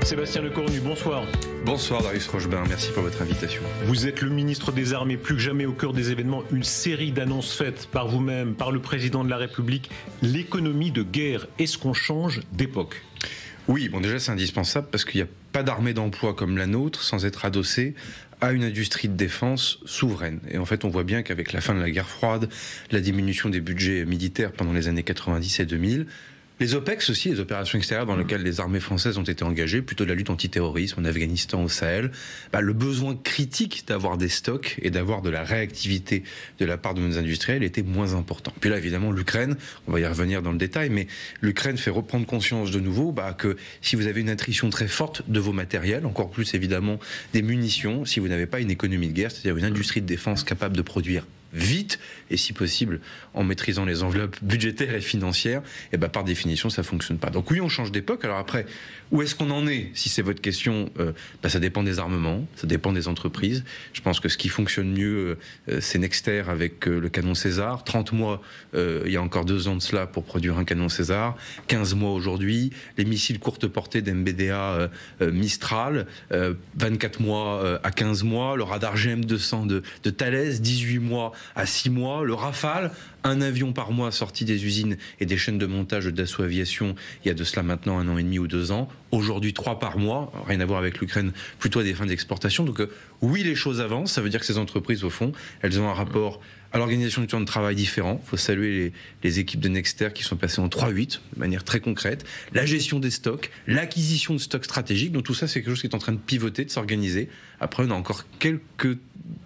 Sébastien Lecornu, bonsoir. Bonsoir Darius Rochebin, merci pour votre invitation. Vous êtes le ministre des Armées, plus que jamais au cœur des événements, une série d'annonces faites par vous-même, par le président de la République. L'économie de guerre, est-ce qu'on change d'époque ? Oui, bon déjà c'est indispensable parce qu'il n'y a pas d'armée d'emploi comme la nôtre sans être adossée à une industrie de défense souveraine. Et en fait, on voit bien qu'avec la fin de la guerre froide, la diminution des budgets militaires pendant les années 90 et 2000, les OPEX aussi, les opérations extérieures dans lesquelles les armées françaises ont été engagées, plutôt de la lutte antiterrorisme en Afghanistan, au Sahel, le besoin critique d'avoir des stocks et d'avoir de la réactivité de la part de nos industriels était moins important. Puis là, évidemment, l'Ukraine, on va y revenir dans le détail, mais l'Ukraine fait reprendre conscience de nouveau que si vous avez une attrition très forte de vos matériels, encore plus évidemment des munitions, si vous n'avez pas une économie de guerre, c'est-à-dire une industrie de défense capable de produire vite, et si possible en maîtrisant les enveloppes budgétaires et financières, et par définition ça fonctionne pas. Donc oui, on change d'époque. Alors après, où est-ce qu'on en est? Si c'est votre question, ça dépend des armements, ça dépend des entreprises. Je pense que ce qui fonctionne mieux, c'est Nexter avec le canon César. 30 mois, il y a encore 2 ans de cela pour produire un canon César. 15 mois aujourd'hui. Les missiles courte portée d'MBDA Mistral, 24 mois à 15 mois. Le radar GM200 de Thales, 18 mois à 6 mois. Le Rafale, un avion par mois sorti des usines et des chaînes de montage de Dassault Aviation il y a de cela maintenant 1 an et demi ou 2 ans. Aujourd'hui 3 par mois, rien à voir avec l'Ukraine, plutôt à des fins d'exportation. Donc oui, les choses avancent, ça veut dire que ces entreprises au fond, elles ont un rapport à l'organisation du temps de travail différent. Il faut saluer les équipes de Nexter qui sont passées en 3-8 de manière très concrète. La gestion des stocks, l'acquisition de stocks stratégiques, donc tout ça c'est quelque chose qui est en train de pivoter, de s'organiser. Après on a encore quelques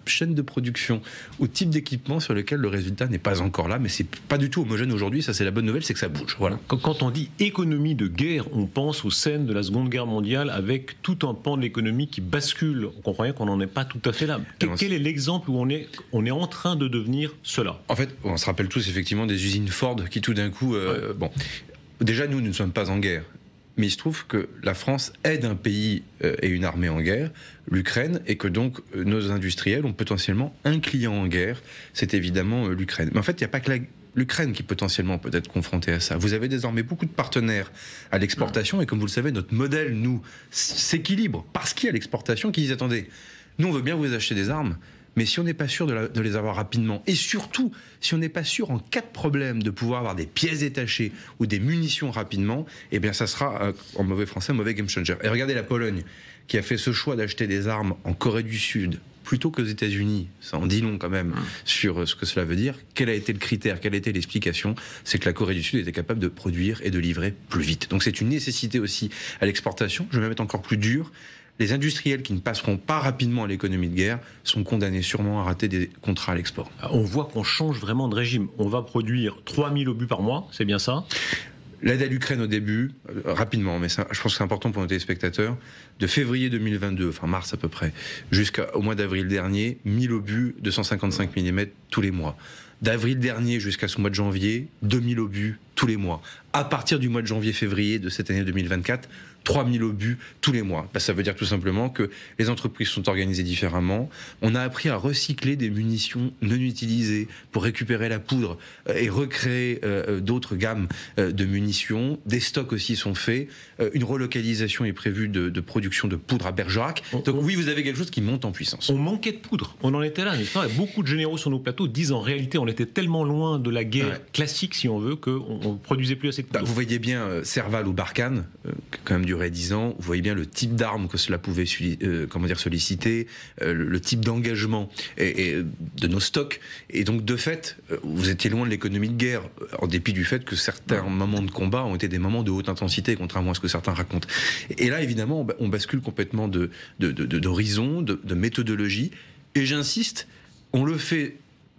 chaînes de production ou types d'équipements sur lesquels le résultat n'est pas encore là, mais c'est pas du tout homogène aujourd'hui. Ça c'est la bonne nouvelle, c'est que ça bouge. Voilà. Quand on dit économie de guerre, on pense aux scènes de la Seconde Guerre mondiale avec tout un pan de l'économie qui bascule. On comprend bien qu'on n'en est pas tout à fait là. Quel est l'exemple où on est en train de devenir cela? En fait, on se rappelle tous effectivement des usines Ford qui tout d'un coup... Bon, déjà nous ne sommes pas en guerre. Mais il se trouve que la France aide un pays et une armée en guerre, l'Ukraine, et que donc nos industriels ont potentiellement un client en guerre, c'est évidemment l'Ukraine. Mais en fait, il n'y a pas que l'Ukraine qui potentiellement peut être confrontée à ça. Vous avez désormais beaucoup de partenaires à l'exportation, et comme vous le savez, notre modèle, nous, s'équilibre parce qu'il y a l'exportation qui disent, attendez, nous on veut bien vous acheter des armes, mais si on n'est pas sûr de les avoir rapidement, et surtout, si on n'est pas sûr en cas de problème de pouvoir avoir des pièces détachées ou des munitions rapidement, eh bien ça sera, en mauvais français, un mauvais game changer. Et regardez la Pologne, qui a fait ce choix d'acheter des armes en Corée du Sud, plutôt qu'aux États-Unis. Ça en dit long quand même sur ce que cela veut dire. Quel a été le critère, quelle a été l'explication? C'est que la Corée du Sud était capable de produire et de livrer plus vite. Donc c'est une nécessité aussi à l'exportation. Je vais même être encore plus dur. Les industriels qui ne passeront pas rapidement à l'économie de guerre sont condamnés sûrement à rater des contrats à l'export. On voit qu'on change vraiment de régime. On va produire 3000 obus par mois, c'est bien ça? L'aide à l'Ukraine au début, rapidement, mais ça, je pense que c'est important pour nos téléspectateurs, de février 2022, enfin mars à peu près, jusqu'au mois d'avril dernier, 1000 obus de 155 mm tous les mois. D'avril dernier jusqu'à ce mois de janvier, 2000 obus tous les mois. À partir du mois de janvier-février de cette année 2024, 3000 obus tous les mois. Ça veut dire tout simplement que les entreprises sont organisées différemment. On a appris à recycler des munitions non utilisées pour récupérer la poudre et recréer d'autres gammes de munitions. Des stocks aussi sont faits. Une relocalisation est prévue de production de poudre à Bergerac. Donc oui, vous avez quelque chose qui monte en puissance. On manquait de poudre. On en était là, n'est-ce pas? Beaucoup de généraux sur nos plateaux disent en réalité on était tellement loin de la guerre classique, si on veut, qu'on ne produisait plus assez de poudre. Vous voyez bien Serval ou Barkhane, qui quand même duré 10 ans, vous voyez bien le type d'armes que cela pouvait solliciter, le type d'engagement et de nos stocks. Et donc de fait, vous étiez loin de l'économie de guerre, en dépit du fait que certains moments de combat ont été des moments de haute intensité, contrairement à ce que certains racontent. Et là, évidemment, on bascule complètement d'horizon, de méthodologie. Et j'insiste, on le fait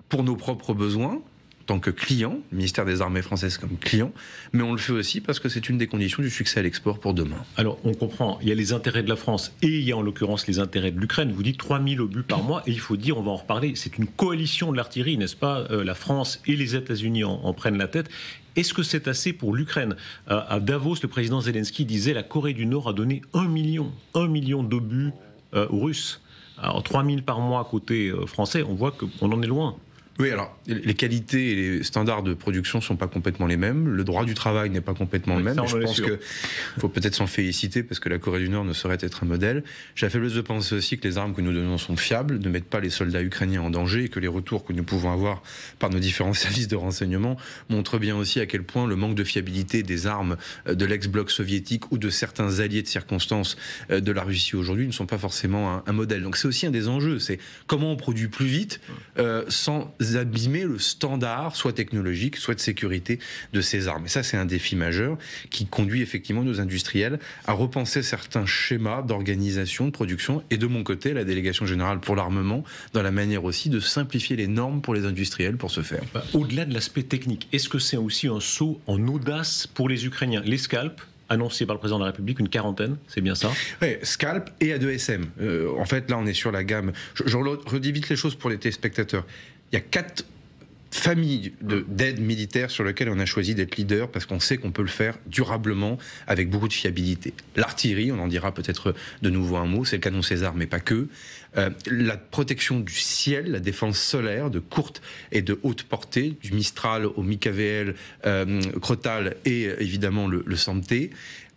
pour nos propres besoins, en tant que client, le ministère des Armées françaises comme client, mais on le fait aussi parce que c'est une des conditions du succès à l'export pour demain. Alors, on comprend, il y a les intérêts de la France et il y a en l'occurrence les intérêts de l'Ukraine. Vous dites 3000 obus par mois et il faut dire, on va en reparler, c'est une coalition de l'artillerie, n'est-ce pas? La France et les États-Unis en prennent la tête. Est-ce que c'est assez pour l'Ukraine? À Davos, le président Zelensky disait la Corée du Nord a donné 1 million d'obus aux Russes. Alors 3000 par mois côté français, on voit qu'on en est loin. Oui, alors les qualités et les standards de production ne sont pas complètement les mêmes. Le droit du travail n'est pas complètement le même. Je pense qu'il faut peut-être s'en féliciter parce que la Corée du Nord ne saurait être un modèle. J'ai la faiblesse de penser aussi que les armes que nous donnons sont fiables, ne mettent pas les soldats ukrainiens en danger et que les retours que nous pouvons avoir par nos différents services de renseignement montrent bien aussi à quel point le manque de fiabilité des armes de l'ex-bloc soviétique ou de certains alliés de circonstance de la Russie aujourd'hui ne sont pas forcément un modèle. Donc c'est aussi un des enjeux, c'est comment on produit plus vite sans abîmer le standard, soit technologique, soit de sécurité de ces armes. Et ça, c'est un défi majeur qui conduit effectivement nos industriels à repenser certains schémas d'organisation, de production, et de mon côté, la délégation générale pour l'armement, dans la manière aussi de simplifier les normes pour les industriels pour ce faire. Au-delà de l'aspect technique, est-ce que c'est aussi un saut en audace pour les Ukrainiens? Les Scalp, annoncé par le président de la République, une quarantaine, c'est bien ça? Oui, Scalp et A2SM. En fait, là, on est sur la gamme. Je redis vite les choses pour les téléspectateurs. Il y a 4 familles d'aide militaire sur lesquelles on a choisi d'être leader parce qu'on sait qu'on peut le faire durablement avec beaucoup de fiabilité. L'artillerie, on en dira peut-être de nouveau un mot, c'est le canon César, mais pas que. La protection du ciel, la défense solaire de courte et de haute portée, du Mistral au MiKVL, Crotale et évidemment le SAMP-T.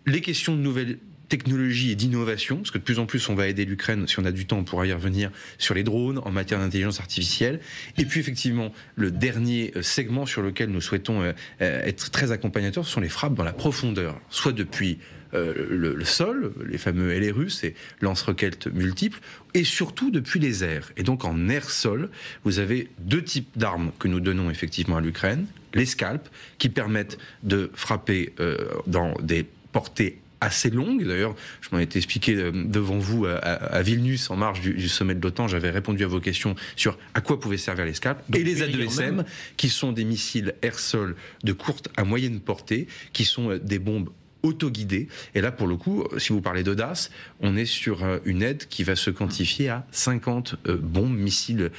Les questions de nouvelles technologie et d'innovation, parce que de plus en plus on va aider l'Ukraine, si on a du temps on pourra y revenir, sur les drones, en matière d'intelligence artificielle. Et puis effectivement, le dernier segment sur lequel nous souhaitons être très accompagnateurs, ce sont les frappes dans la profondeur, soit depuis le sol, les fameux LRU, et lance-roquettes multiples, et surtout depuis les airs. Et donc en air-sol, vous avez 2 types d'armes que nous donnons effectivement à l'Ukraine, les Scalp, qui permettent de frapper dans des portées assez longue. D'ailleurs, je m'en étais expliqué devant vous à Vilnius, en marge du sommet de l'OTAN. J'avais répondu à vos questions sur à quoi pouvaient servir les Scalp. Et les A2SM, qui sont des missiles air-sol de courte à moyenne portée, qui sont des bombes autoguidées. Et là, pour le coup, si vous parlez d'audace, on est sur une aide qui va se quantifier à 50 bombes, missiles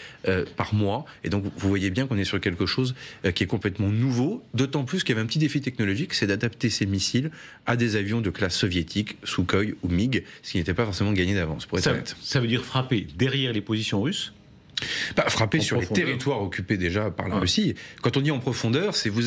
par mois. Et donc, vous voyez bien qu'on est sur quelque chose qui est complètement nouveau, d'autant plus qu'il y avait un petit défi technologique, c'est d'adapter ces missiles à des avions de classe soviétique, Sukhoi ou MiG, ce qui n'était pas forcément gagné d'avance, pour être honnête. Ça veut dire frapper derrière les positions russes? Frapper sur les territoires occupés déjà par la Russie. Quand on dit en profondeur, c'est vous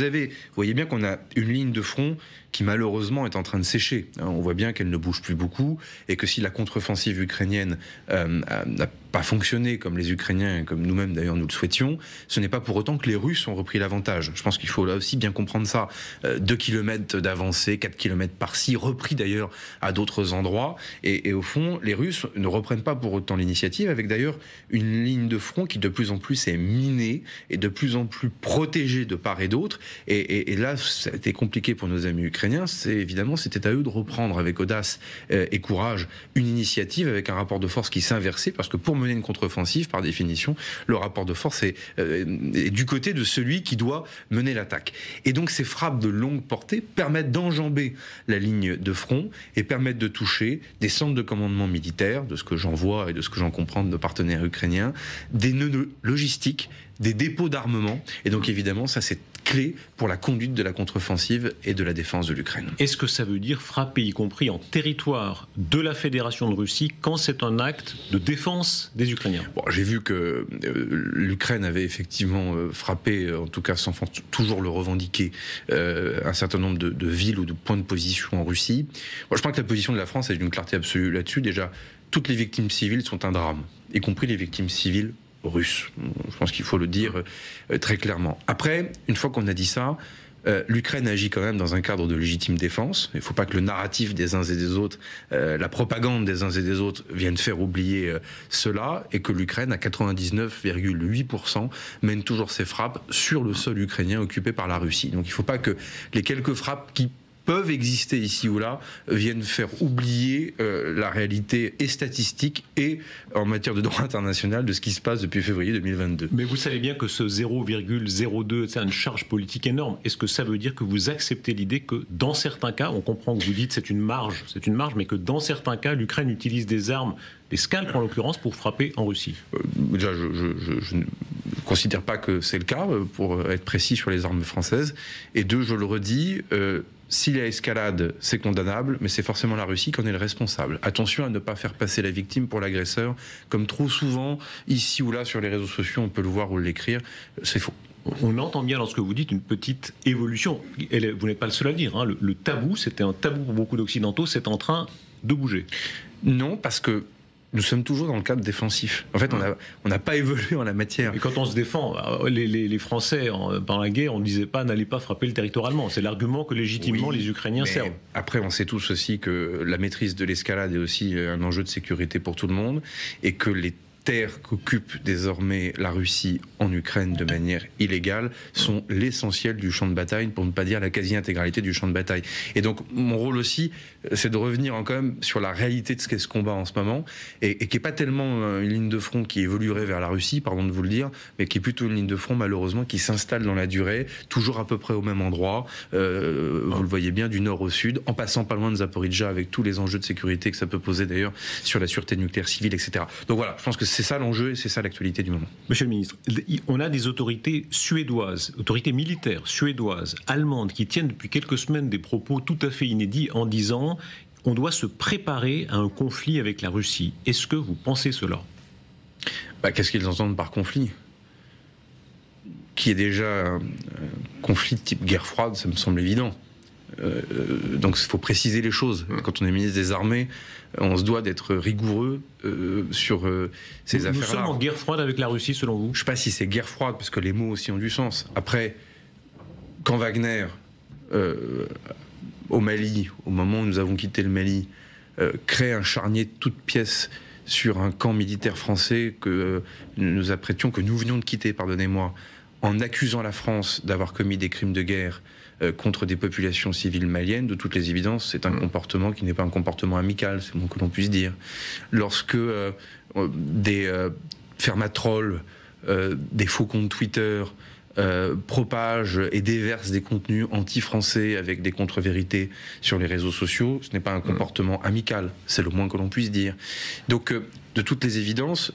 voyez bien qu'on a une ligne de front qui malheureusement est en train de sécher. On voit bien qu'elle ne bouge plus beaucoup et que si la contre-offensive ukrainienne n'a pas fonctionné comme les Ukrainiens, comme nous-mêmes d'ailleurs nous le souhaitions, ce n'est pas pour autant que les Russes ont repris l'avantage. Je pense qu'il faut là aussi bien comprendre ça. 2 km d'avancée, 4 km par-ci, repris d'ailleurs à d'autres endroits. Et au fond, les Russes ne reprennent pas pour autant l'initiative, avec d'ailleurs une ligne de front qui de plus en plus est minée et de plus en plus protégée de part et d'autre. Et là, ça a été compliqué pour nos amis ukrainiens. C'était à eux de reprendre avec audace et courage une initiative avec un rapport de force qui s'inversait, parce que pour mener une contre-offensive, par définition, le rapport de force est du côté de celui qui doit mener l'attaque. Et donc ces frappes de longue portée permettent d'enjamber la ligne de front et permettent de toucher des centres de commandement militaire, de ce que j'en vois et de ce que j'en comprends de nos partenaires ukrainiens, des nœuds logistiques, des dépôts d'armement. Et donc évidemment, ça c'est clé pour la conduite de la contre-offensive et de la défense de l'Ukraine. Est-ce que ça veut dire frapper, y compris en territoire de la Fédération de Russie, quand c'est un acte de défense des Ukrainiens? J'ai vu que l'Ukraine avait effectivement frappé, en tout cas sans toujours le revendiquer, un certain nombre de villes ou de points de position en Russie. Je pense que la position de la France est d'une clarté absolue là-dessus. Déjà, toutes les victimes civiles sont un drame, y compris les victimes civiles russes. Je pense qu'il faut le dire très clairement. Après, une fois qu'on a dit ça, l'Ukraine agit quand même dans un cadre de légitime défense. Il ne faut pas que le narratif des uns et des autres, la propagande des uns et des autres vienne faire oublier cela, et que l'Ukraine, à 99,8%, mène toujours ses frappes sur le sol ukrainien occupé par la Russie. Donc il ne faut pas que les quelques frappes qui peuvent exister ici ou là viennent faire oublier la réalité et statistique et en matière de droit international de ce qui se passe depuis février 2022. Mais vous savez bien que ce 0,02, c'est une charge politique énorme. Est-ce que ça veut dire que vous acceptez l'idée que dans certains cas, on comprend que vous dites c'est une marge, mais que dans certains cas, l'Ukraine utilise des armes, des Scalp en l'occurrence, pour frapper en Russie? Déjà, je ne considère pas que c'est le cas, pour être précis sur les armes françaises. Et deux, je le redis, s'il y a escalade, c'est condamnable, mais c'est forcément la Russie qui en est le responsable. Attention à ne pas faire passer la victime pour l'agresseur, comme trop souvent, ici ou là, sur les réseaux sociaux, on peut le voir ou l'écrire, c'est faux. On entend bien lorsque vous dites une petite évolution. Vous n'êtes pas le seul à le dire. Hein. Le tabou, c'était un tabou pour beaucoup d'Occidentaux, c'est en train de bouger. Non, parce que nous sommes toujours dans le cadre défensif. En fait, on n'a pas évolué en la matière. Et quand on se défend, les Français, pendant la guerre, on ne disait pas n'allez pas frapper le territoire allemand. C'est l'argument que légitimement les Ukrainiens servent. Après, on sait tous aussi que la maîtrise de l'escalade est aussi un enjeu de sécurité pour tout le monde et que les terres qu'occupe désormais la Russie en Ukraine de manière illégale sont l'essentiel du champ de bataille, pour ne pas dire la quasi-intégralité du champ de bataille. Et donc mon rôle aussi, c'est de revenir quand même sur la réalité de ce qu'est ce combat en ce moment, et qui n'est pas tellement une ligne de front qui évoluerait vers la Russie, pardon de vous le dire, mais qui est plutôt une ligne de front malheureusement qui s'installe dans la durée, toujours à peu près au même endroit, vous le voyez bien, du nord au sud, en passant pas loin de Zaporijjia avec tous les enjeux de sécurité que ça peut poser d'ailleurs sur la sûreté nucléaire civile, etc. Donc voilà, je pense que c'est ça l'enjeu et c'est ça l'actualité du moment. Monsieur le ministre, on a des autorités suédoises, autorités militaires suédoises, allemandes, qui tiennent depuis quelques semaines des propos tout à fait inédits en disant on doit se préparer à un conflit avec la Russie. Est-ce que vous pensez cela ? Qu'est-ce qu'ils entendent par conflit ? Qui est déjà un conflit de type guerre froide, ça me semble évident. Donc il faut préciser les choses. Quand on est ministre des Armées, on se doit d'être rigoureux sur ces affaires-là. Nous sommes en guerre froide avec la Russie, selon vous ? Je ne sais pas si c'est guerre froide, parce que les mots aussi ont du sens. Après, quand Wagner, au Mali, au moment où nous avons quitté le Mali, crée un charnier de toutes pièces sur un camp militaire français que nous venions de quitter, pardonnez-moi, en accusant la France d'avoir commis des crimes de guerre contre des populations civiles maliennes, de toutes les évidences, c'est un comportement qui n'est pas un comportement amical, c'est le moins que l'on puisse dire. Lorsque des fermatrolles, des faux comptes Twitter propagent et déversent des contenus anti-français avec des contre-vérités sur les réseaux sociaux, ce n'est pas un comportement amical, c'est le moins que l'on puisse dire. Donc, de toutes les évidences,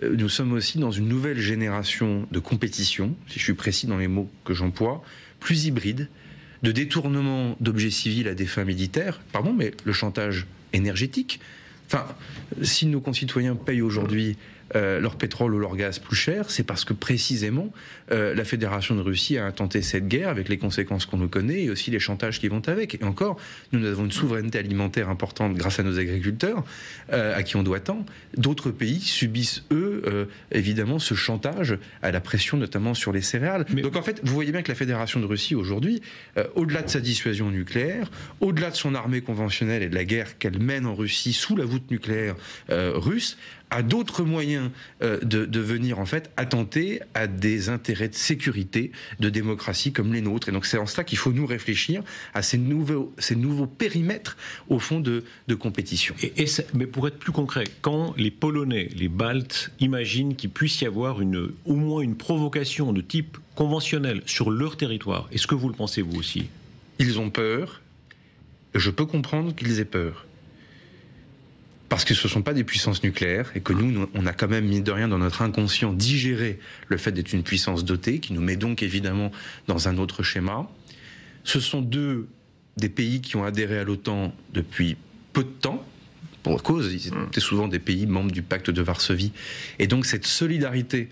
nous sommes aussi dans une nouvelle génération de compétition, si je suis précis dans les mots que j'emploie, plus hybride, de détournement d'objets civils à des fins militaires, pardon, mais le chantage énergétique. Enfin, si nos concitoyens payent aujourd'hui leur pétrole ou leur gaz plus cher, c'est parce que précisément la Fédération de Russie a intenté cette guerre avec les conséquences qu'on nous connaît et aussi les chantages qui vont avec. Et encore, nous avons une souveraineté alimentaire importante grâce à nos agriculteurs, à qui on doit tant. D'autres pays subissent, eux, évidemment, ce chantage à la pression, notamment sur les céréales. Donc en fait, vous voyez bien que la Fédération de Russie, aujourd'hui, au-delà de sa dissuasion nucléaire, au-delà de son armée conventionnelle et de la guerre qu'elle mène en Russie sous la voûte nucléaire russe, a d'autres moyens de venir en fait attenter à des intérêts de sécurité, de démocratie comme les nôtres. Et donc c'est en cela qu'il faut nous réfléchir à ces nouveaux périmètres au fond de compétition. Mais pour être plus concret, quand les Polonais, les Baltes imaginent qu'il puisse y avoir au moins une provocation de type conventionnel sur leur territoire, est-ce que vous le pensez vous aussi ? Ils ont peur, je peux comprendre qu'ils aient peur. Parce que ce ne sont pas des puissances nucléaires et que nous, on a quand même, mine de rien, dans notre inconscient, digéré le fait d'être une puissance dotée, qui nous met donc évidemment dans un autre schéma. Ce sont des pays qui ont adhéré à l'OTAN depuis peu de temps, pour cause, ils étaient souvent des pays membres du pacte de Varsovie. Et donc cette solidarité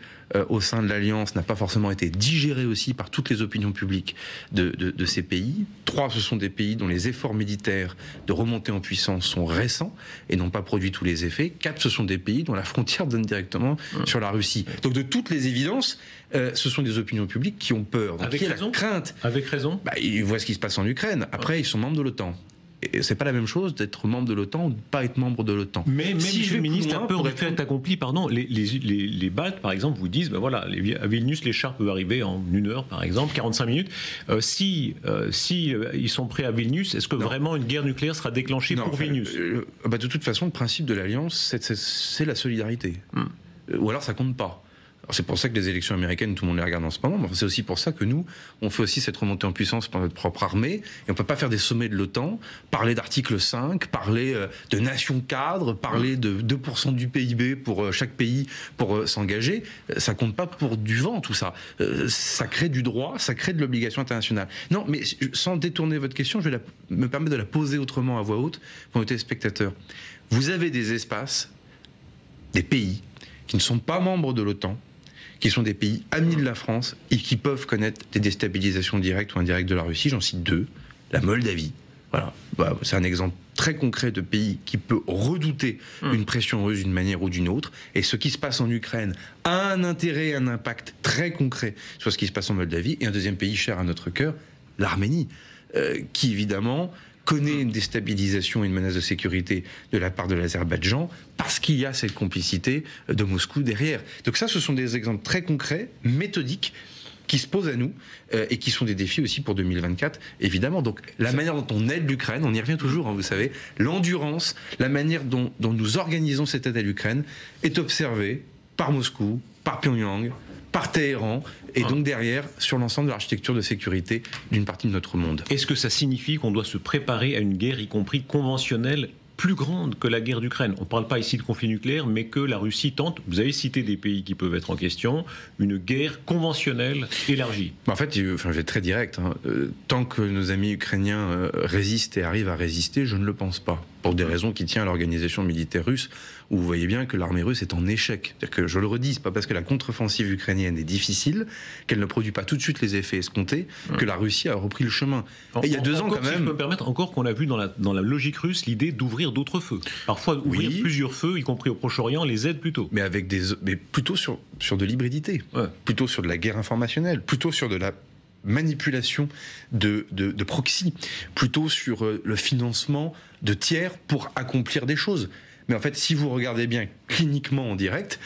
au sein de l'Alliance n'a pas forcément été digérée aussi par toutes les opinions publiques de ces pays. 3, ce sont des pays dont les efforts militaires de remontée en puissance sont récents et n'ont pas produit tous les effets. 4, ce sont des pays dont la frontière donne directement sur la Russie. Donc de toutes les évidences, ce sont des opinions publiques qui ont peur. Donc, avec raison. La crainte. Avec raison. Ils voient ce qui se passe en Ukraine. Après, ils sont membres de l'OTAN. Et c'est pas la même chose d'être membre de l'OTAN ou de pas être membre de l'OTAN. Mais si le ministre a un peu de fait accompli, pardon, les Baltes, par exemple, vous disent, voilà, à Vilnius, les chars peuvent arriver en 1 heure, par exemple, 45 minutes. Si ils sont prêts à Vilnius, est-ce que vraiment une guerre nucléaire sera déclenchée pour Vilnius ? De toute façon, le principe de l'Alliance, c'est la solidarité. Ou alors ça compte pas. C'est pour ça que les élections américaines, tout le monde les regarde en ce moment, mais c'est aussi pour ça que nous, on fait aussi cette remontée en puissance par notre propre armée, et on ne peut pas faire des sommets de l'OTAN, parler d'article 5, parler de nations cadres, parler de 2% du PIB pour chaque pays pour s'engager. Ça compte pas pour du vent, tout ça. Ça crée du droit, ça crée de l'obligation internationale. Non, mais sans détourner votre question, je vais me permettre de la poser autrement à voix haute pour nos téléspectateurs. Vous avez des espaces, des pays qui ne sont pas membres de l'OTAN, qui sont des pays amis de la France et qui peuvent connaître des déstabilisations directes ou indirectes de la Russie. J'en cite 2. La Moldavie. Voilà. C'est un exemple très concret de pays qui peut redouter une pression russe d'une manière ou d'une autre. Et ce qui se passe en Ukraine a un intérêt, un impact très concret sur ce qui se passe en Moldavie. Et un deuxième pays cher à notre cœur, l'Arménie, qui évidemment connaît une déstabilisation et une menace de sécurité de la part de l'Azerbaïdjan parce qu'il y a cette complicité de Moscou derrière. Donc ça, ce sont des exemples très concrets, méthodiques, qui se posent à nous et qui sont des défis aussi pour 2024, évidemment. Donc la manière dont on aide l'Ukraine, on y revient toujours, hein, vous savez, l'endurance, la manière dont nous organisons cette aide à l'Ukraine est observée par Moscou, par Pyongyang, par Téhéran, et donc derrière, sur l'ensemble de l'architecture de sécurité d'une partie de notre monde. Est-ce que ça signifie qu'on doit se préparer à une guerre, y compris conventionnelle, plus grande que la guerre d'Ukraine? On ne parle pas ici de conflit nucléaire, mais que la Russie tente, vous avez cité des pays qui peuvent être en question, une guerre conventionnelle élargie. En fait, je vais être très direct. Hein. Tant que nos amis ukrainiens résistent et arrivent à résister, je ne le pense pas. Pour des raisons qui tiennent à l'organisation militaire russe, où vous voyez bien que l'armée russe est en échec. C'est-à-dire que, je le redis, c'est pas parce que la contre-offensive ukrainienne est difficile, qu'elle ne produit pas tout de suite les effets escomptés, que la Russie a repris le chemin. Et il y a 2 ans, quand même... Si je peux me permettre, encore qu'on a vu dans la logique russe l'idée d'ouvrir d'autres feux. Parfois, ouvrir plusieurs feux, y compris au Proche-Orient, les aide plutôt. Mais, mais plutôt sur de l'hybridité, plutôt sur de la guerre informationnelle, plutôt sur de la manipulation de proxy, plutôt sur le financement de tiers pour accomplir des choses. Mais en fait, si vous regardez bien cliniquement en direct,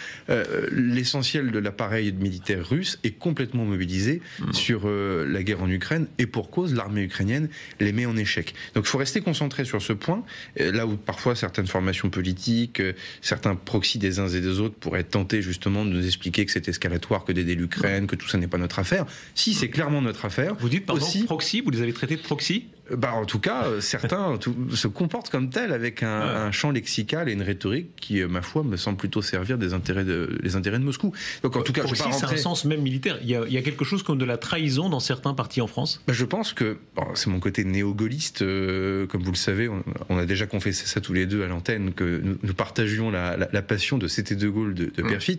l'essentiel de l'appareil militaire russe est complètement mobilisé sur la guerre en Ukraine, et pour cause, l'armée ukrainienne les met en échec. Donc il faut rester concentré sur ce point, là où parfois certaines formations politiques, certains proxys des uns et des autres pourraient être tentés justement de nous expliquer que c'est escalatoire, que d'aider l'Ukraine, que tout ça n'est pas notre affaire. Si, c'est clairement notre affaire. Vous dites, pardon, aussi, proxy, vous les avez traités de proxy ? En tout cas, certains se comportent comme tels, avec un champ lexical et une rhétorique qui, ma foi, me semble plutôt servir les intérêts de Moscou. Donc, en tout cas, proxy, c'est un sens même militaire. Il y a quelque chose comme de la trahison dans certains partis en France. Je pense que, c'est mon côté néo-gaulliste, comme vous le savez, on a déjà confessé ça tous les deux à l'antenne, que nous partagions la passion de C'était de Gaulle de Perfit.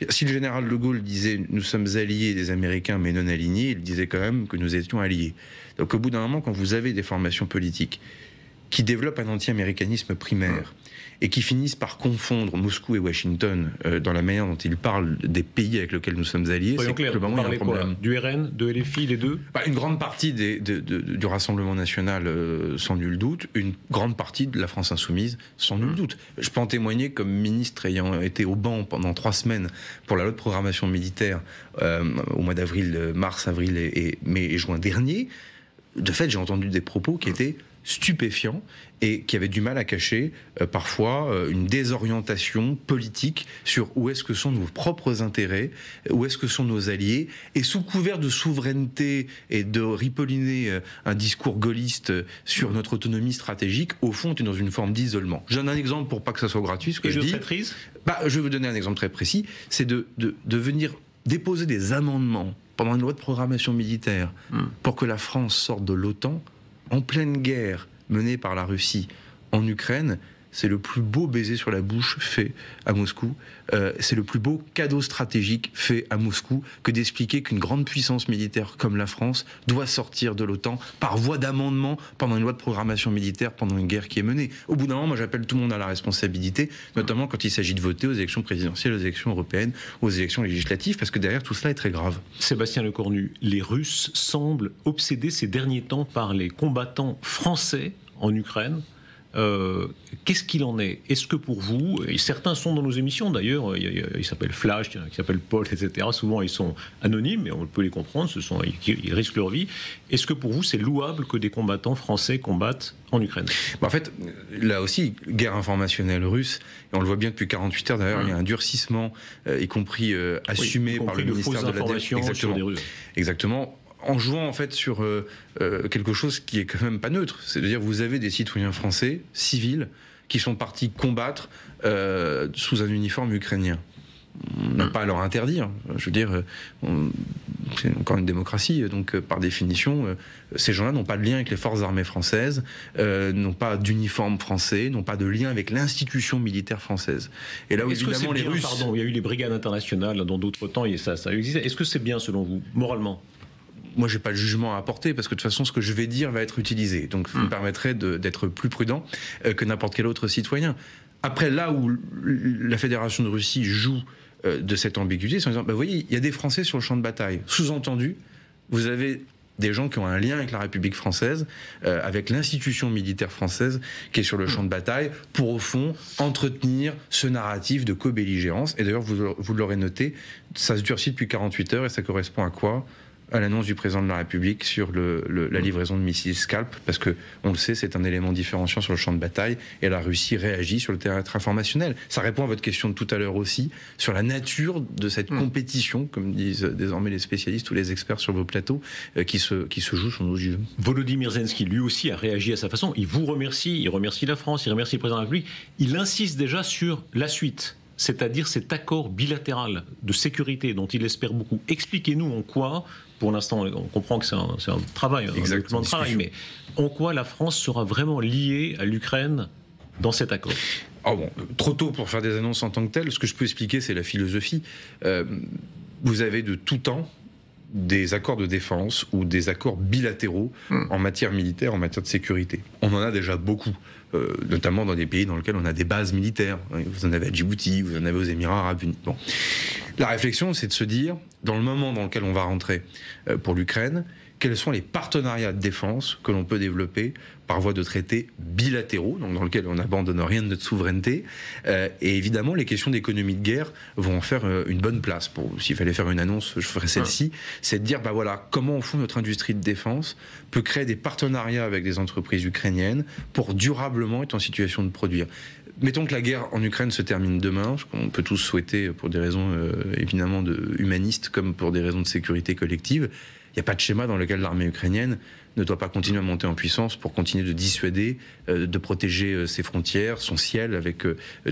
Si le général de Gaulle disait « nous sommes alliés des Américains mais non alignés », il disait quand même que nous étions alliés. Donc au bout d'un moment, quand vous avez des formations politiques qui développent un anti-américanisme primaire et qui finissent par confondre Moscou et Washington dans la manière dont ils parlent des pays avec lesquels nous sommes alliés, c'est clair, il y a un problème. Du RN, de LFI, les deux? Une grande partie du Rassemblement national, sans nul doute, une grande partie de la France insoumise, sans nul doute. Je peux en témoigner comme ministre ayant été au banc pendant 3 semaines pour la loi de programmation militaire au mois d'avril, mars, avril et mai et juin dernier. De fait, j'ai entendu des propos qui étaient stupéfiants et qui avaient du mal à cacher parfois une désorientation politique sur où est-ce que sont nos propres intérêts, où est-ce que sont nos alliés, et sous couvert de souveraineté et de ripolliner un discours gaulliste sur notre autonomie stratégique, au fond, tu es dans une forme d'isolement. Je donne un exemple pour pas que ça soit gratuit, ce que je dis. Traîtrise ? Je vais vous donner un exemple très précis, c'est de venir déposer des amendements pendant une loi de programmation militaire pour que la France sorte de l'OTAN en pleine guerre menée par la Russie en Ukraine. C'est le plus beau baiser sur la bouche fait à Moscou. C'est le plus beau cadeau stratégique fait à Moscou que d'expliquer qu'une grande puissance militaire comme la France doit sortir de l'OTAN par voie d'amendement pendant une loi de programmation militaire, pendant une guerre qui est menée. Au bout d'un moment, moi j'appelle tout le monde à la responsabilité, notamment quand il s'agit de voter aux élections présidentielles, aux élections européennes, aux élections législatives, parce que derrière tout cela est très grave. Sébastien Lecornu, les Russes semblent obsédés ces derniers temps par les combattants français en Ukraine. Qu'est-ce qu'il en est? Est-ce que pour vous, et certains sont dans nos émissions d'ailleurs, ils s'appellent Flash, il y en a qui s'appellent Paul, etc. Souvent ils sont anonymes, mais on peut les comprendre, ils risquent leur vie. Est-ce que pour vous c'est louable que des combattants français combattent en Ukraine? En fait, là aussi, guerre informationnelle russe, et on le voit bien depuis 48 heures d'ailleurs, il y a un durcissement, y compris assumé par le ministère de la Défense. Exactement. Exactement. En jouant en fait sur quelque chose qui est quand même pas neutre. C'est-à-dire vous avez des citoyens français, civils, qui sont partis combattre sous un uniforme ukrainien. On n'a pas à leur interdire. Je veux dire, c'est encore une démocratie, donc par définition, ces gens-là n'ont pas de lien avec les forces armées françaises, n'ont pas d'uniforme français, n'ont pas de lien avec l'institution militaire française. Et là où évidemment les Russes... Pardon, il y a eu les brigades internationales dans d'autres temps, et ça existait. Est-ce que c'est bien selon vous, moralement? Moi, j'ai pas de jugement à apporter parce que de toute façon, ce que je vais dire va être utilisé. Donc, ça me permettrait d'être plus prudent que n'importe quel autre citoyen. Après, là où la Fédération de Russie joue de cette ambiguïté, c'est en disant, vous voyez, il y a des Français sur le champ de bataille. Sous-entendu, vous avez des gens qui ont un lien avec la République française, avec l'institution militaire française qui est sur le champ de bataille, pour au fond entretenir ce narratif de co-belligérance. Et d'ailleurs, vous l'aurez noté, ça se durcit depuis 48 heures et ça correspond à quoi? À l'annonce du président de la République sur la livraison de missiles Scalp, parce que on le sait, c'est un élément différenciant sur le champ de bataille, et la Russie réagit sur le théâtre informationnel. Ça répond à votre question de tout à l'heure aussi, sur la nature de cette compétition, comme disent désormais les spécialistes ou les experts sur vos plateaux, qui se joue sous nos yeux. Volodymyr Zelensky, lui aussi, a réagi à sa façon. Il vous remercie, il remercie la France, il remercie le président de la République. Il insiste déjà sur la suite, c'est-à-dire cet accord bilatéral de sécurité dont il espère beaucoup. Expliquez-nous en quoi, pour l'instant, on comprend que c'est un travail, un document de travail, mais en quoi la France sera vraiment liée à l'Ukraine dans cet accord? Oh bon, trop tôt pour faire des annonces en tant que telles. Ce que je peux expliquer, c'est la philosophie. Vous avez de tout temps des accords de défense ou des accords bilatéraux en matière militaire, en matière de sécurité. On en a déjà beaucoup, notamment dans des pays dans lesquels on a des bases militaires. Vous en avez à Djibouti, vous en avez aux Émirats Arabes Unis. Bon. La réflexion, c'est de se dire, dans le moment dans lequel on va rentrer pour l'Ukraine, quels sont les partenariats de défense que l'on peut développer par voie de traités bilatéraux, donc dans lesquels on n'abandonne rien de notre souveraineté. Et évidemment, les questions d'économie de guerre vont en faire une bonne place. S'il fallait faire une annonce, je ferais celle-ci. C'est de dire, voilà, comment au fond notre industrie de défense peut créer des partenariats avec des entreprises ukrainiennes pour durablement être en situation de produire. Mettons que la guerre en Ukraine se termine demain, ce qu'on peut tous souhaiter pour des raisons évidemment humanistes comme pour des raisons de sécurité collective. Il n'y a pas de schéma dans lequel l'armée ukrainienne ne doit pas continuer à monter en puissance pour continuer de dissuader, de protéger ses frontières, son ciel, avec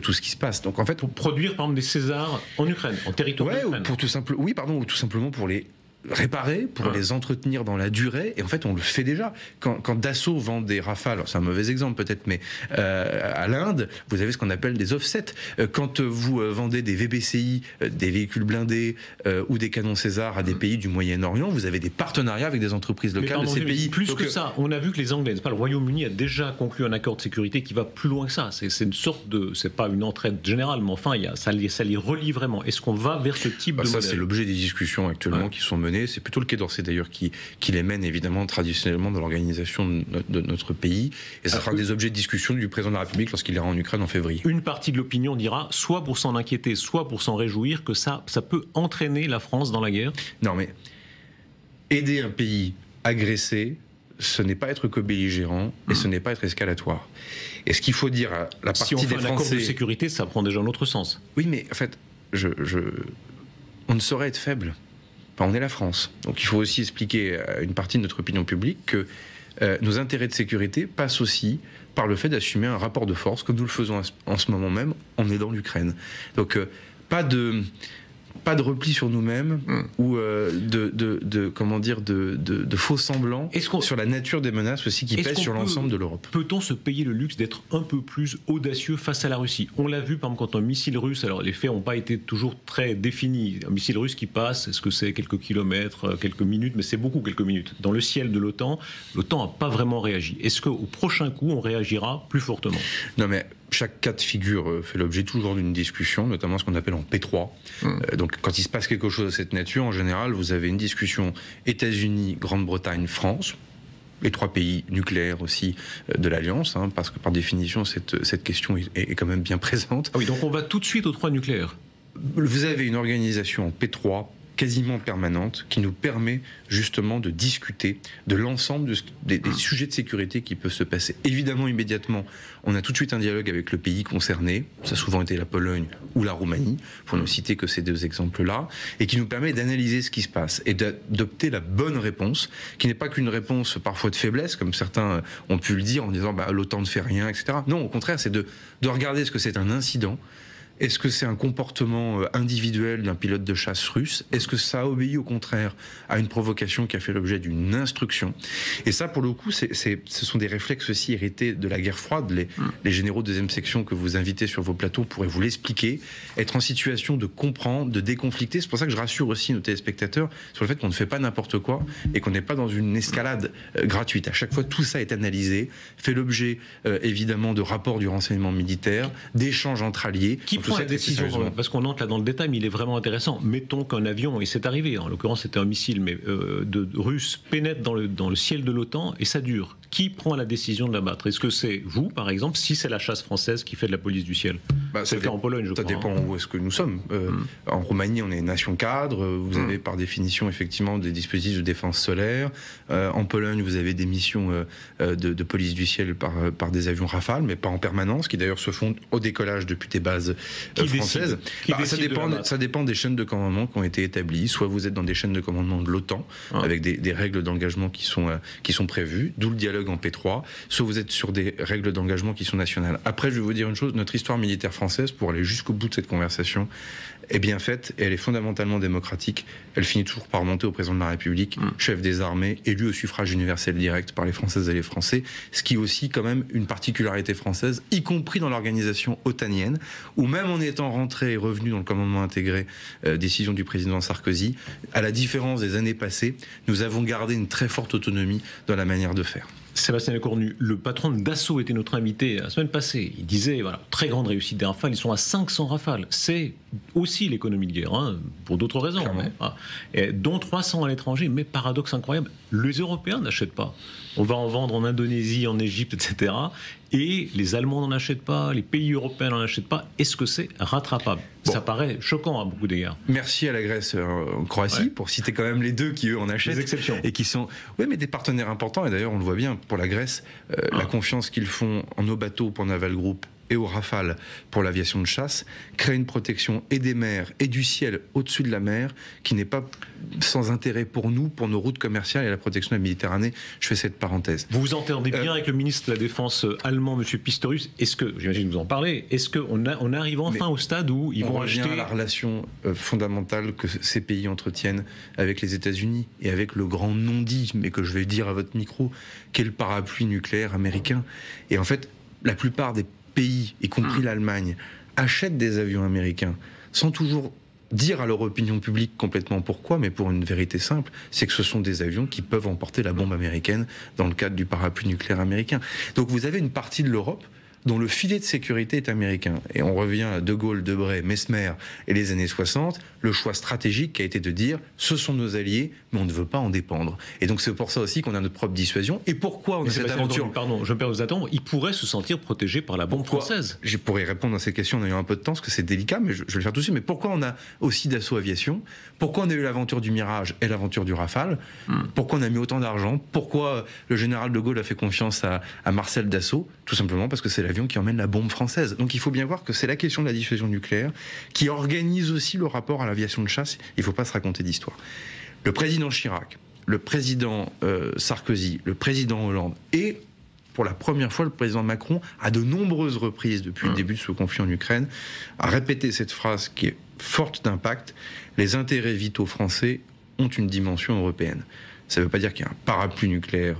tout ce qui se passe. Donc en fait, pour produire par exemple des Césars en Ukraine, en territoire d'Ukraine. Ou tout simplement pour les réparer, pour les entretenir dans la durée, et en fait on le fait déjà. Quand Dassault vend des Rafales, c'est un mauvais exemple peut-être, mais à l'Inde, vous avez ce qu'on appelle des offsets. Quand vous vendez des VBCI, des véhicules blindés ou des canons César à des pays du Moyen-Orient, vous avez des partenariats avec des entreprises locales de ces pays. Plus que ça, on a vu que les Anglais, pas le Royaume-Uni a déjà conclu un accord de sécurité qui va plus loin que ça. C'est une sorte de, c'est pas une entraide générale, mais enfin ça les relie vraiment. Est-ce qu'on va vers ce type de modèle? Ça c'est l'objet des discussions actuellement qui sont menées. C'est plutôt le Quai d'Orsay d'ailleurs qui les mène évidemment traditionnellement dans l'organisation de notre pays. Et ça sera des objets de discussion du président de la République lorsqu'il ira en Ukraine en février. Une partie de l'opinion dira, soit pour s'en inquiéter, soit pour s'en réjouir, que ça peut entraîner la France dans la guerre. Non mais aider un pays agressé, ce n'est pas être co-belligérant et ce n'est pas être escalatoire. Et ce qu'il faut dire à la partie des Français... Si on fait un accord de sécurité, ça prend déjà un autre sens. Oui, mais en fait, on ne saurait être faible. Enfin, on est la France. Donc il faut aussi expliquer à une partie de notre opinion publique que nos intérêts de sécurité passent aussi par le fait d'assumer un rapport de force, comme nous le faisons en ce moment même en aidant l'Ukraine. Donc pas de repli sur nous-mêmes ou de faux semblants sur la nature des menaces aussi qui pèsent sur l'ensemble de l'Europe. Peut-on se payer le luxe d'être un peu plus audacieux face à la Russie? On l'a vu par exemple quand un missile russe, alors les faits n'ont pas été toujours très définis, un missile russe qui passe, est-ce que c'est quelques kilomètres, quelques minutes, mais c'est beaucoup quelques minutes, dans le ciel de l'OTAN n'a pas vraiment réagi. Est-ce qu'au prochain coup on réagira plus fortement? Non mais chaque cas de figure fait l'objet toujours d'une discussion, notamment ce qu'on appelle en P3. Donc quand il se passe quelque chose de cette nature, en général, vous avez une discussion États-Unis, Grande-Bretagne, France. les 3 pays nucléaires aussi de l'Alliance, hein, parce que par définition, cette question est quand même bien présente. Ah oui, donc on va tout de suite aux 3 nucléaires. Vous avez une organisation en P3 quasiment permanente qui nous permet justement de discuter de l'ensemble des sujets de sécurité qui peuvent se passer. Évidemment, immédiatement, on a tout de suite un dialogue avec le pays concerné, ça a souvent été la Pologne ou la Roumanie, pour ne citer que ces 2 exemples-là, et qui nous permet d'analyser ce qui se passe et d'adopter la bonne réponse, qui n'est pas qu'une réponse parfois de faiblesse, comme certains ont pu le dire en disant l'OTAN ne fait rien, etc. Non, au contraire, c'est de regarder ce que c'est un incident. Est-ce que c'est un comportement individuel d'un pilote de chasse russe? Est-ce que ça obéit au contraire à une provocation qui a fait l'objet d'une instruction? Et ça, pour le coup, ce sont des réflexes aussi hérités de la guerre froide. Les généraux de 2e section que vous invitez sur vos plateaux pourraient vous l'expliquer, être en situation de comprendre, de déconflicter. C'est pour ça que je rassure aussi nos téléspectateurs sur le fait qu'on ne fait pas n'importe quoi et qu'on n'est pas dans une escalade gratuite. À chaque fois, tout ça est analysé, fait l'objet évidemment de rapports du renseignement militaire, d'échanges entre alliés. Qui prend la décision, parce qu'on entre là dans le détail, mais il est vraiment intéressant. Mettons qu'un avion, et c'est arrivé, en l'occurrence c'était un missile, mais de russe pénètre dans le ciel de l'OTAN et ça dure. Qui prend la décision de l'abattre? Est-ce que c'est vous, par exemple, si c'est la chasse française qui fait de la police du ciel? C'est le cas en Pologne, je crois. Ça dépend où est-ce que nous sommes. En Roumanie, on est nation cadre. Vous avez par définition effectivement des dispositifs de défense solaire. En Pologne, vous avez des missions de police du ciel par des avions Rafale, mais pas en permanence, qui d'ailleurs se font au décollage depuis des bases françaises. Ça dépend des chaînes de commandement qui ont été établies. Soit vous êtes dans des chaînes de commandement de l'OTAN, avec des règles d'engagement qui sont prévues, d'où le dialogue en P3, soit vous êtes sur des règles d'engagement qui sont nationales. Après, je vais vous dire une chose, notre histoire militaire française, pour aller jusqu'au bout de cette conversation, est bien faite et elle est fondamentalement démocratique. Elle finit toujours par monter au président de la République, chef des armées, élu au suffrage universel direct par les Françaises et les Français, ce qui est aussi quand même une particularité française, y compris dans l'organisation otanienne, où même en étant rentré et revenu dans le commandement intégré, décision du président Sarkozy, à la différence des années passées, nous avons gardé une très forte autonomie dans la manière de faire. Sébastien Lecornu, le patron de Dassault était notre invité la semaine passée. Il disait, voilà, très grande réussite des Rafales, ils sont à 500 Rafales. C'est aussi l'économie de guerre, hein, pour d'autres raisons, dont 300 à l'étranger, mais paradoxe incroyable, les Européens n'achètent pas. On va en vendre en Indonésie, en Égypte, etc. Et les Allemands n'en achètent pas, les pays européens n'en achètent pas. Est-ce que c'est rattrapable? Ça paraît choquant à beaucoup d'égards. Merci à la Grèce en Croatie, pour citer quand même les 2 qui, eux, en achètent. Des exceptions. Et qui sont, oui, mais des partenaires importants. Et d'ailleurs, on le voit bien, pour la Grèce, la confiance qu'ils font en nos bateaux pour Naval Group et au Rafale pour l'aviation de chasse, crée une protection et des mers et du ciel au-dessus de la mer qui n'est pas sans intérêt pour nous, pour nos routes commerciales et la protection de la Méditerranée. Je fais cette parenthèse. Vous vous entendez bien avec le ministre de la Défense allemand, M. Pistorius. Est-ce que, j'imagine que vous en parlez, est-ce qu'on arrive enfin au stade où ils vont acheter... On revient à la relation fondamentale que ces pays entretiennent avec les États-Unis et avec le grand non-dit, mais que je vais dire à votre micro, qu'est le parapluie nucléaire américain. Et en fait, la plupart des pays, y compris l'Allemagne, achètent des avions américains sans toujours dire à leur opinion publique complètement pourquoi, mais pour une vérité simple, c'est que ce sont des avions qui peuvent emporter la bombe américaine dans le cadre du parapluie nucléaire américain. Donc vous avez une partie de l'Europe dont le filet de sécurité est américain. Et on revient à De Gaulle, Debré, Mesmer et les années 60, le choix stratégique qui a été de dire ce sont nos alliés, mais on ne veut pas en dépendre. Et donc c'est pour ça aussi qu'on a notre propre dissuasion. Et pourquoi on a cette aventure? Pardon, je me permets de vous attendre. Il pourrait se sentir protégé par la bombe française. Je pourrais répondre à ces questions en ayant un peu de temps, parce que c'est délicat, mais je vais le faire tout de suite. Mais pourquoi on a aussi Dassault Aviation? Pourquoi on a eu l'aventure du Mirage et l'aventure du Rafale? Pourquoi on a mis autant d'argent? Pourquoi le général de Gaulle a fait confiance à Marcel Dassault? Tout simplement parce que c'est l'avion qui emmène la bombe française. Donc il faut bien voir que c'est la question de la dissuasion nucléaire qui organise aussi le rapport à l'aviation de chasse. Il ne faut pas se raconter d'histoire. Le président Chirac, le président Sarkozy, le président Hollande et pour la première fois le président Macron, à de nombreuses reprises depuis le début de ce conflit en Ukraine, a répété cette phrase qui est forte d'impact: les intérêts vitaux français ont une dimension européenne. Ça ne veut pas dire qu'il y a un parapluie nucléaire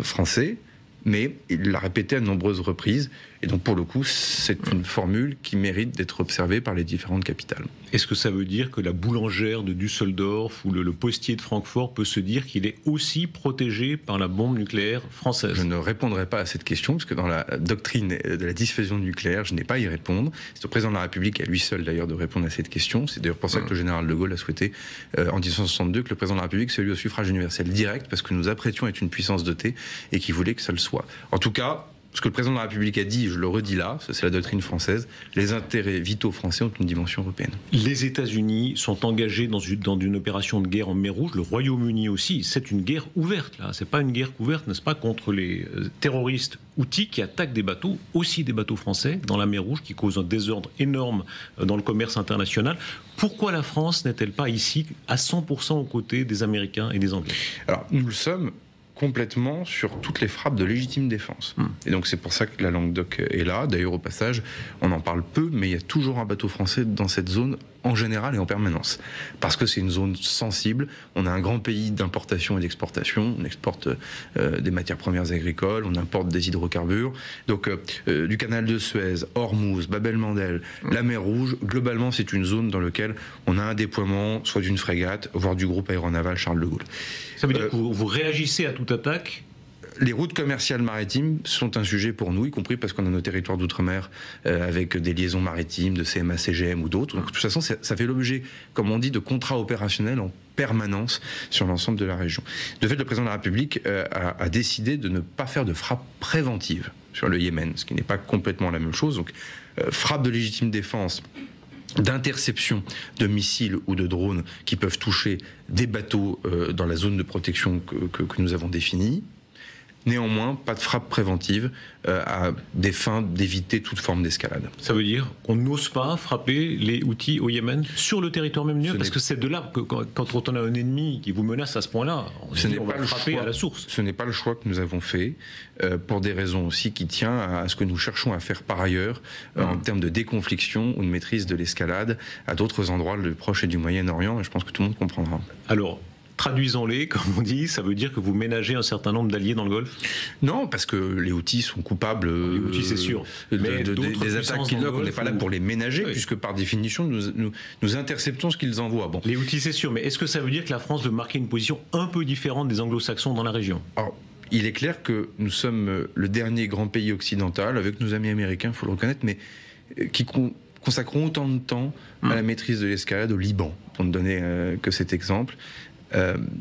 français, mais il l'a répété à de nombreuses reprises. Et donc, pour le coup, c'est une formule qui mérite d'être observée par les différentes capitales. Est-ce que ça veut dire que la boulangère de Düsseldorf ou le postier de Francfort peut se dire qu'il est aussi protégé par la bombe nucléaire française? Je ne répondrai pas à cette question, parce que dans la doctrine de la dissuasion nucléaire, je n'ai pas à y répondre. C'est au président de la République, à lui seul d'ailleurs, de répondre à cette question. C'est d'ailleurs pour ça que le général de Gaulle a souhaité, en 1962, que le président de la République soit élu au suffrage universel direct, parce que nous apprêtions à être une puissance dotée et qu'il voulait que ça le soit. En tout cas, ce que le président de la République a dit, je le redis là, c'est la doctrine française, les intérêts vitaux français ont une dimension européenne. Les États-Unis sont engagés dans une opération de guerre en mer Rouge, le Royaume-Uni aussi. C'est une guerre ouverte, là. C'est pas une guerre couverte, n'est-ce pas, contre les terroristes houthis qui attaquent des bateaux, aussi des bateaux français, dans la mer Rouge, qui causent un désordre énorme dans le commerce international. Pourquoi la France n'est-elle pas ici à 100% aux côtés des Américains et des Anglais? Alors, nous le sommes complètement sur toutes les frappes de légitime défense. Et donc c'est pour ça que la Languedoc est là. D'ailleurs, au passage, on en parle peu, mais il y a toujours un bateau français dans cette zone, en général et en permanence. Parce que c'est une zone sensible. On a un grand pays d'importation et d'exportation. On exporte des matières premières agricoles, on importe des hydrocarbures. Donc du canal de Suez, Hormuz, Bab el-Mandeb, la mer Rouge, globalement c'est une zone dans laquelle on a un déploiement, soit d'une frégate, voire du groupe aéronaval Charles de Gaulle. Ça veut dire que vous réagissez à toute attaque? Les routes commerciales maritimes sont un sujet pour nous, y compris parce qu'on a nos territoires d'outre-mer avec des liaisons maritimes de CMA, CGM ou d'autres. Donc de toute façon, ça fait l'objet, comme on dit, de contrats opérationnels en permanence sur l'ensemble de la région. De fait, le président de la République a décidé de ne pas faire de frappe préventive sur le Yémen, ce qui n'est pas complètement la même chose. Donc frappe de légitime défense, d'interception de missiles ou de drones qui peuvent toucher des bateaux dans la zone de protection que nous avons définie. Néanmoins, pas de frappe préventive à des fins d'éviter toute forme d'escalade. Ça veut dire qu'on n'ose pas frapper les Houthis au Yémen sur le territoire même parce que c'est de là que quand on a un ennemi qui vous menace à ce point-là, on va le frapper à la source. Ce n'est pas le choix que nous avons fait, pour des raisons aussi qui tiennent à ce que nous cherchons à faire par ailleurs en termes de déconfliction ou de maîtrise de l'escalade à d'autres endroits du Proche et du Moyen-Orient, et je pense que tout le monde comprendra. Alors, traduisons-les, comme on dit, ça veut dire que vous ménagez un certain nombre d'alliés dans le Golfe? Non, parce que les Houthis sont coupables les Houthis, c'est sûr. Mais des attaques qu'ils donnent, on n'est pas là pour les ménager, oui, puisque par définition, nous interceptons ce qu'ils envoient. Bon. Les Houthis, c'est sûr, mais est-ce que ça veut dire que la France veut marquer une position un peu différente des anglo-saxons dans la région? Alors, il est clair que nous sommes le dernier grand pays occidental, avec nos amis américains, il faut le reconnaître, mais qui consacreront autant de temps à la maîtrise de l'escalade au Liban, pour ne donner que cet exemple.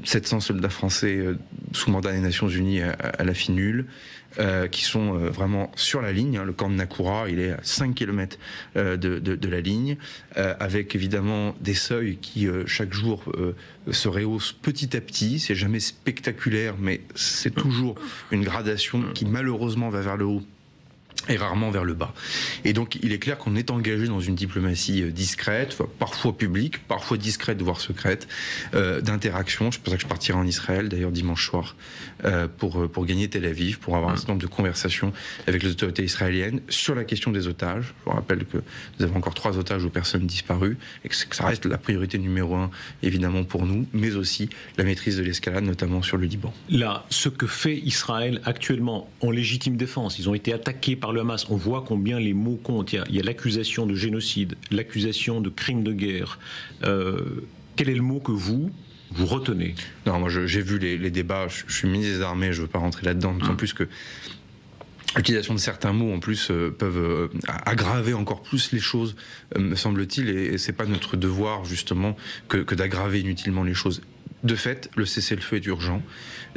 700 soldats français sous mandat des Nations Unies à la Finule, qui sont vraiment sur la ligne. Le camp de Nakoura, il est à 5 km de la ligne, avec évidemment des seuils qui chaque jour se rehaussent petit à petit. C'est jamais spectaculaire, mais c'est toujours une gradation qui malheureusement va vers le haut et rarement vers le bas. Et donc il est clair qu'on est engagé dans une diplomatie discrète, parfois publique, parfois discrète, voire secrète, d'interaction. C'est pour ça que je partirai en Israël, d'ailleurs dimanche soir, pour gagner Tel Aviv, pour avoir un certain nombre de conversations avec les autorités israéliennes sur la question des otages. Je vous rappelle que nous avons encore 3 otages aux personnes disparues, et que ça reste la priorité numéro 1, évidemment, pour nous, mais aussi la maîtrise de l'escalade, notamment sur le Liban. Là, ce que fait Israël actuellement en légitime défense, ils ont été attaqués par le Hamas, on voit combien les mots comptent. Il y a l'accusation de génocide, l'accusation de crime de guerre. Quel est le mot que vous retenez? Non, moi j'ai vu les débats, je suis ministre des Armées, je ne veux pas rentrer là-dedans, d'autant plus que l'utilisation de certains mots en plus peuvent aggraver encore plus les choses, me semble-t-il, et c'est pas notre devoir justement que d'aggraver inutilement les choses. De fait, le cessez-le-feu est urgent.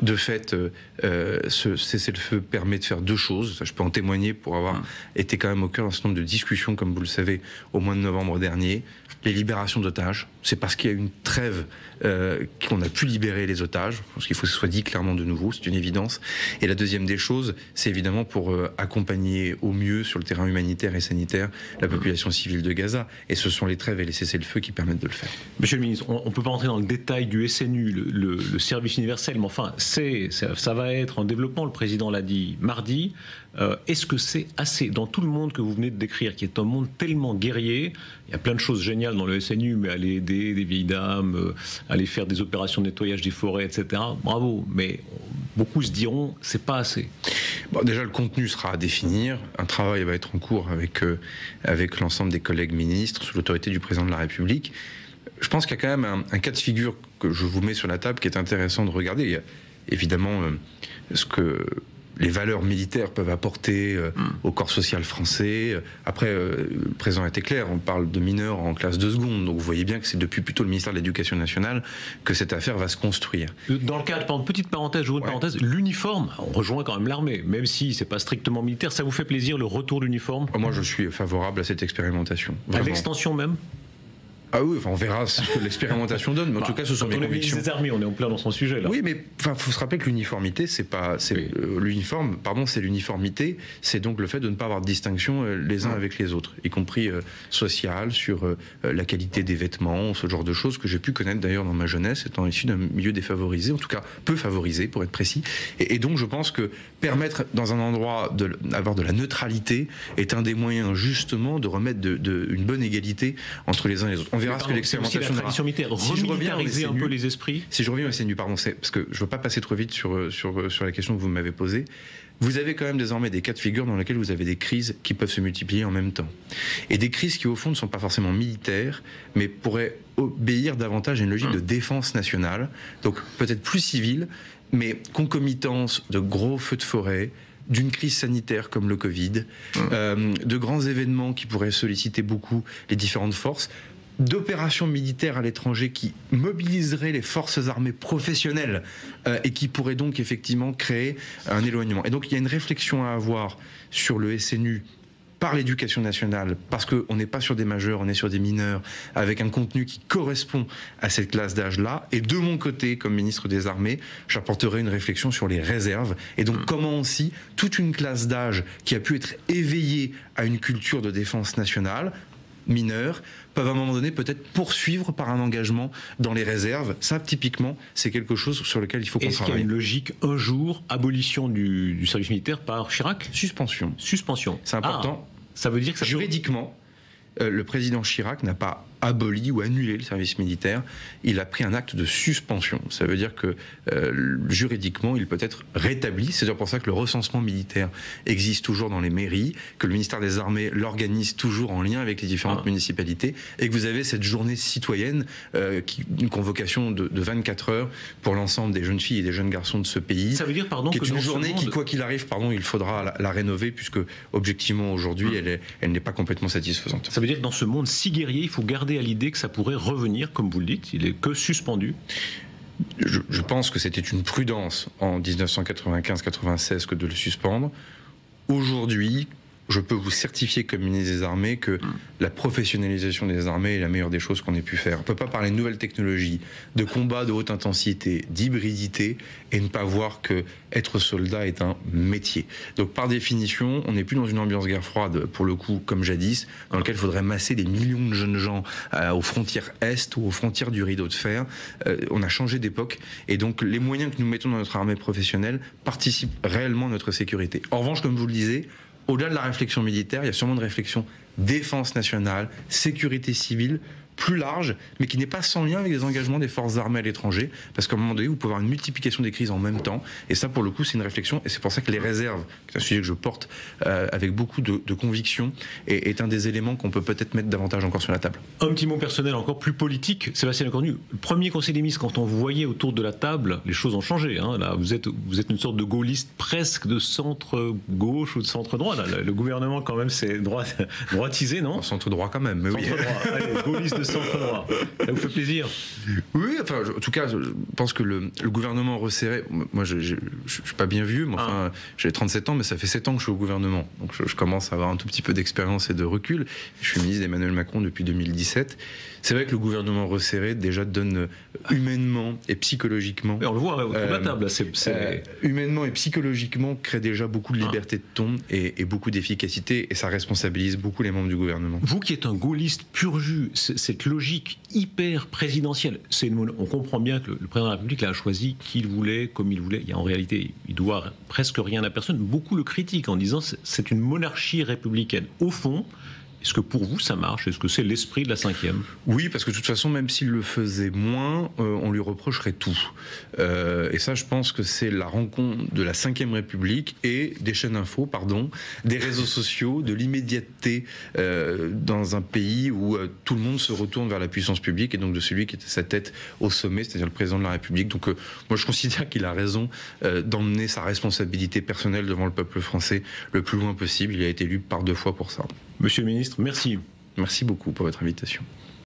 De fait, ce cessez-le-feu permet de faire 2 choses. Ça, je peux en témoigner pour avoir été quand même au cœur d'un certain nombre de discussions, comme vous le savez, au mois de novembre dernier. Les libérations d'otages, c'est parce qu'il y a une trêve qu'on a pu libérer les otages. Je pense qu'il faut que ce soit dit clairement de nouveau, c'est une évidence. Et la deuxième des choses, c'est évidemment pour accompagner au mieux sur le terrain humanitaire et sanitaire la population civile de Gaza. Et ce sont les trêves et les cessez-le-feu qui permettent de le faire. Monsieur le ministre, on ne peut pas entrer dans le détail du SNU, le service universel, mais enfin, ça va être en développement, le président l'a dit mardi. Est-ce que c'est assez dans tout le monde que vous venez de décrire, qui est un monde tellement guerrier? Il y a plein de choses géniales dans le SNU, mais aider des vieilles dames, aller faire des opérations de nettoyage des forêts, etc. Bravo, mais beaucoup se diront, c'est pas assez. Bon, déjà, le contenu sera à définir. Un travail va être en cours avec l'ensemble des collègues ministres, sous l'autorité du président de la République. Je pense qu'il y a quand même un cas de figure que je vous mets sur la table qui est intéressant de regarder. Il y a évidemment ce que les valeurs militaires peuvent apporter au corps social français. Après, le président a été clair, on parle de mineurs en classe de seconde, donc vous voyez bien que c'est depuis plutôt le ministère de l'Éducation nationale que cette affaire va se construire. Dans le cadre, petite parenthèse, j'ouvre une parenthèse, l'uniforme, on rejoint quand même l'armée, même si c'est pas strictement militaire, ça vous fait plaisir le retour de l'uniforme? Moi, je suis favorable à cette expérimentation. Vraiment. À l'extension même? Ah oui, enfin on verra ce que l'expérimentation donne, mais en tout cas ce sont mes convictions. On est des armées, on est en plein dans son sujet là. Oui, mais faut se rappeler que l'uniformité, c'est l'uniformité, c'est donc le fait de ne pas avoir de distinction les uns avec les autres, y compris sociale, sur la qualité des vêtements, ce genre de choses que j'ai pu connaître d'ailleurs dans ma jeunesse, étant issu d'un milieu défavorisé, en tout cas peu favorisé pour être précis. Et donc je pense que permettre dans un endroit d'avoir de la neutralité est un des moyens justement de remettre une bonne égalité entre les uns et les autres. On verra ce que l'expérimentation de la tradition militaire, remilitariser un peu les esprits. Si je reviens au SNU, pardon, c'est parce que je ne veux pas passer trop vite sur la question que vous m'avez posée. Vous avez quand même désormais des cas de figure dans lesquels vous avez des crises qui peuvent se multiplier en même temps. Et des crises qui, au fond, ne sont pas forcément militaires, mais pourraient obéir davantage à une logique de défense nationale, donc peut-être plus civile, mais concomitance de gros feux de forêt, d'une crise sanitaire comme le Covid, de grands événements qui pourraient solliciter beaucoup les différentes forces, d'opérations militaires à l'étranger qui mobiliseraient les forces armées professionnelles et qui pourraient donc effectivement créer un éloignement. Et donc il y a une réflexion à avoir sur le SNU par l'éducation nationale, parce qu'on n'est pas sur des majeurs, on est sur des mineurs, avec un contenu qui correspond à cette classe d'âge-là. Et de mon côté, comme ministre des Armées, j'apporterai une réflexion sur les réserves. Et donc comment aussi toute une classe d'âge qui a pu être éveillée à une culture de défense nationale, mineurs, peuvent à un moment donné peut-être poursuivre par un engagement dans les réserves. Ça, typiquement, c'est quelque chose sur lequel il faut qu'on travaille. Est-ce qu'il y a une logique, un jour, abolition du service militaire par Chirac? Suspension. C'est important. Ça veut dire que ça juridiquement, le président Chirac n'a pas aboli ou annulé le service militaire, il a pris un acte de suspension. Ça veut dire que juridiquement, il peut être rétabli. C'est pour ça que le recensement militaire existe toujours dans les mairies, que le ministère des Armées l'organise toujours en lien avec les différentes municipalités, et que vous avez cette journée citoyenne, une convocation de 24 heures pour l'ensemble des jeunes filles et des jeunes garçons de ce pays. Ça veut dire, pardon, qui est une journée qui, quoi qu'il arrive, il faudra la rénover, puisque objectivement aujourd'hui, elle n'est pas complètement satisfaisante. Ça veut dire que dans ce monde si guerrier, il faut garder à l'idée que ça pourrait revenir, comme vous le dites, il est que suspendu. Je pense que c'était une prudence en 1995-96 que de le suspendre. Aujourd'hui, je peux vous certifier comme ministre des Armées que la professionnalisation des armées est la meilleure des choses qu'on ait pu faire. On ne peut pas parler de nouvelles technologies, de combats de haute intensité, d'hybridité, et ne pas voir que être soldat est un métier. Donc par définition, on n'est plus dans une ambiance guerre froide, pour le coup, comme jadis, dans lequel il faudrait masser des millions de jeunes gens aux frontières Est ou aux frontières du rideau de fer. On a changé d'époque, et donc les moyens que nous mettons dans notre armée professionnelle participent réellement à notre sécurité. En revanche, comme je vous le disais, au-delà de la réflexion militaire, il y a sûrement une réflexion défense nationale, sécurité civile, plus large, mais qui n'est pas sans lien avec les engagements des forces armées à l'étranger, parce qu'à un moment donné, vous pouvez avoir une multiplication des crises en même temps, et ça, pour le coup, c'est une réflexion, et c'est pour ça que les réserves, c'est un sujet que je porte avec beaucoup de conviction, est un des éléments qu'on peut peut-être mettre davantage encore sur la table. Un petit mot personnel encore plus politique, Sébastien Lecornu, le premier conseil des ministres, quand on vous voyait autour de la table, les choses ont changé, hein. Là, vous êtes une sorte de gaulliste presque de centre-gauche ou de centre-droit, là. Le gouvernement, quand même, c'est droitisé, non? Centre-droit quand même, mais oui. Centre-droit, allez, gaulliste de centre-droit. Ça vous fait plaisir? Oui, enfin, en tout cas, je pense que le gouvernement resserré, moi je suis pas bien vieux, mais enfin, j'ai 37 ans, mais ça fait 7 ans que je suis au gouvernement. Donc je commence à avoir un tout petit peu d'expérience et de recul. Je suis ministre d'Emmanuel Macron depuis 2017. C'est vrai que le gouvernement resserré déjà donne humainement et psychologiquement... Et on le voit autour de la table. Humainement et psychologiquement crée déjà beaucoup de liberté de ton et beaucoup d'efficacité, et ça responsabilise beaucoup les membres du gouvernement. Vous qui êtes un gaulliste pur jus, cette logique hyper présidentielle, on comprend bien que le président de la République a choisi qui il voulait, comme il voulait. En réalité, il doit presque rien à personne. Beaucoup le critiquent en disant c'est une monarchie républicaine. Au fond, Est-ce que pour vous ça marche? Est-ce que c'est l'esprit de la 5e? Oui, parce que de toute façon, même s'il le faisait moins, on lui reprocherait tout. Et ça, je pense que c'est la rencontre de la 5e République et des chaînes info, des réseaux sociaux, de l'immédiateté dans un pays où tout le monde se retourne vers la puissance publique et donc de celui qui était sa tête au sommet, c'est-à-dire le président de la République. Donc moi, je considère qu'il a raison d'emmener sa responsabilité personnelle devant le peuple français le plus loin possible. Il a été élu par 2 fois pour ça. Monsieur le ministre, merci. Merci beaucoup pour votre invitation.